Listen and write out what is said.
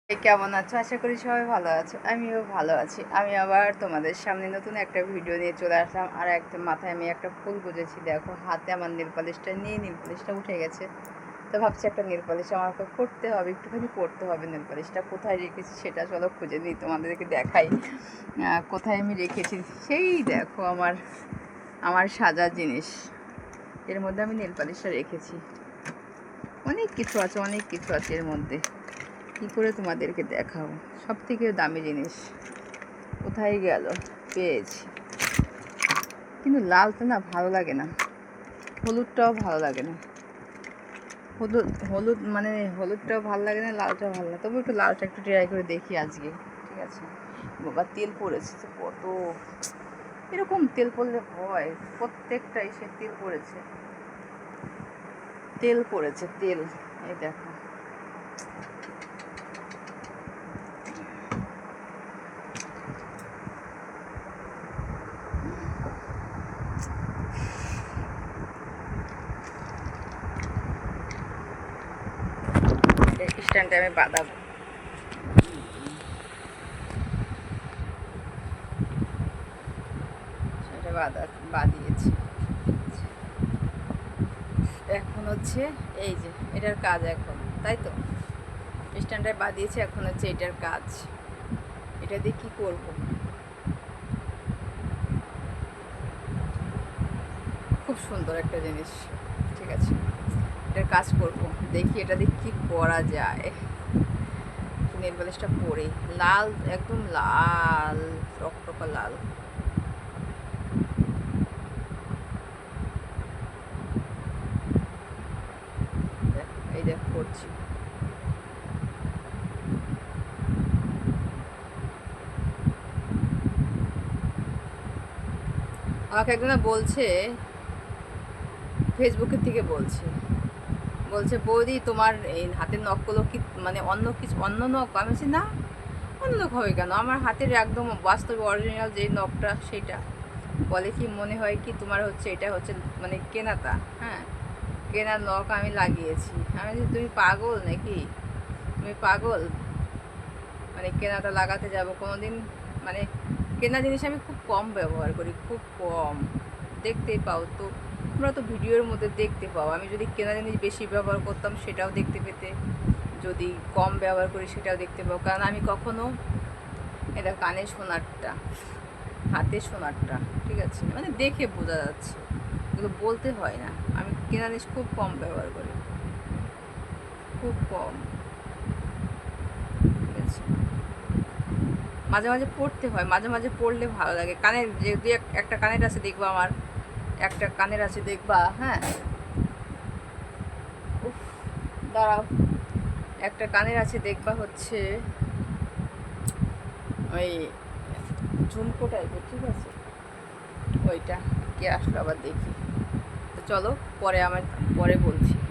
কেমন আছো? আশা করি সবাই ভালো আছো। আমিও ভালো আছি। আমি আবার তোমাদের সামনে নতুন একটা ভিডিও নিয়ে চলে আসলাম। আর একদম মাথায় আমি একটা ফুল গুজেছি, দেখো হাতে আমার নেল পালিশটা নিয়ে নেল পালিশটা উঠে গেছে। তো ভাবছি একটা নেল পালিশ আমাকে করতে হবে, একটুখানি করতে হবে। নেল পালিশটা কোথায় রেখেছি সেটা চলো খুঁজে নিই, তোমাদেরকে দেখাই কোথায় আমি রেখেছি। সেই দেখো আমার আমার সাজার জিনিস, এর মধ্যে আমি নেল পালিশটা রেখেছি। অনেক কিছু আছে, অনেক কিছু আছে এর মধ্যে, কী করে তোমাদেরকে দেখাবো। সব থেকে দামি জিনিস কোথায় গেল, পেয়েছি। কিন্তু লালটা না ভালো লাগে না, হলুদটাও ভালো লাগে না। হলুদ হলুদ মানে হলুদটাও ভালো লাগে না, লালটাও ভালো লাগে। তবু একটু লালটা একটু ট্রাই করে দেখি আজকে, ঠিক আছে। বাবা তেল পড়েছে তো কত, এরকম তেল পড়লে হয়? প্রত্যেকটাই সে তেল পড়েছে, তেল পড়েছে তেল। এই দেখো, স্ট্যান্ডে আমি বাঁধাবো। সেটা বাঁধিয়েছি। এখন হচ্ছে এই যে এটার কাজ এখন, তাই তো স্ট্যান্ডে বাঁধিয়েছি। এখন হচ্ছে এটার কাজ, এটা দিয়ে কী করবো। খুব সুন্দর একটা জিনিস, ঠিক আছে, এটার কাজ করব। দেখি এটা দিয়ে কী করা যায়। নেল পালিশটা পরে লাল, একদম লাল, টকটকা লাল। এই দেখ করছি। আমাকে একজন বলছে, ফেসবুকের থেকে বলছে বৌদি তোমার এই হাতের নখগুলো কি মানে অন্য কিছু, অন্য নখ? আমি বলছি না, অন্য নখ হবে কেন, আমার হাতের একদম বাস্তব অরিজিনাল যে নখটা সেটা। বলে কি মনে হয় কি তোমার হচ্ছে এটা হচ্ছে মানে কেনাতা, হ্যাঁ কেনার নখ আমি লাগিয়েছি। আমি বলছি তুমি পাগল নাকি, তুমি পাগল, মানে কেনাটা লাগাতে যাব কোনো দিন? মানে কেনা জিনিস আমি খুব কম ব্যবহার করি, খুব কম। দেখতেই পাও তো, তোমরা তো ভিডিওর মধ্যে দেখতে পাও। আমি যদি কেনা জিনিস বেশি ব্যবহার করতাম সেটাও দেখতে পেতে, যদি কম ব্যবহার করি সেটাও দেখতে পাও। কারণ আমি কখনো, এটা কানে সোনারটা, হাতে সোনারটা, ঠিক আছে, মানে দেখে বোঝা যাচ্ছে, এগুলো বলতে হয় না। আমি কেনা জিনিস খুব কম ব্যবহার করি, খুব কম, ঠিক আছে। মাঝে মাঝে পড়তে হয়, মাঝে মাঝে পড়লে ভালো লাগে। কানের যে দু একটা কানের আছে দেখবা, আমার একটা কানের আছে দেখবা, হ্যাঁ উফ, দাঁড়াও, একটা কানের আছে দেখবা হচ্ছে ওই ঝুমকো টাইপের, ঠিক আছে, ওইটা কে আসলো আবার দেখি। তো চলো পরে, পরে বলছি।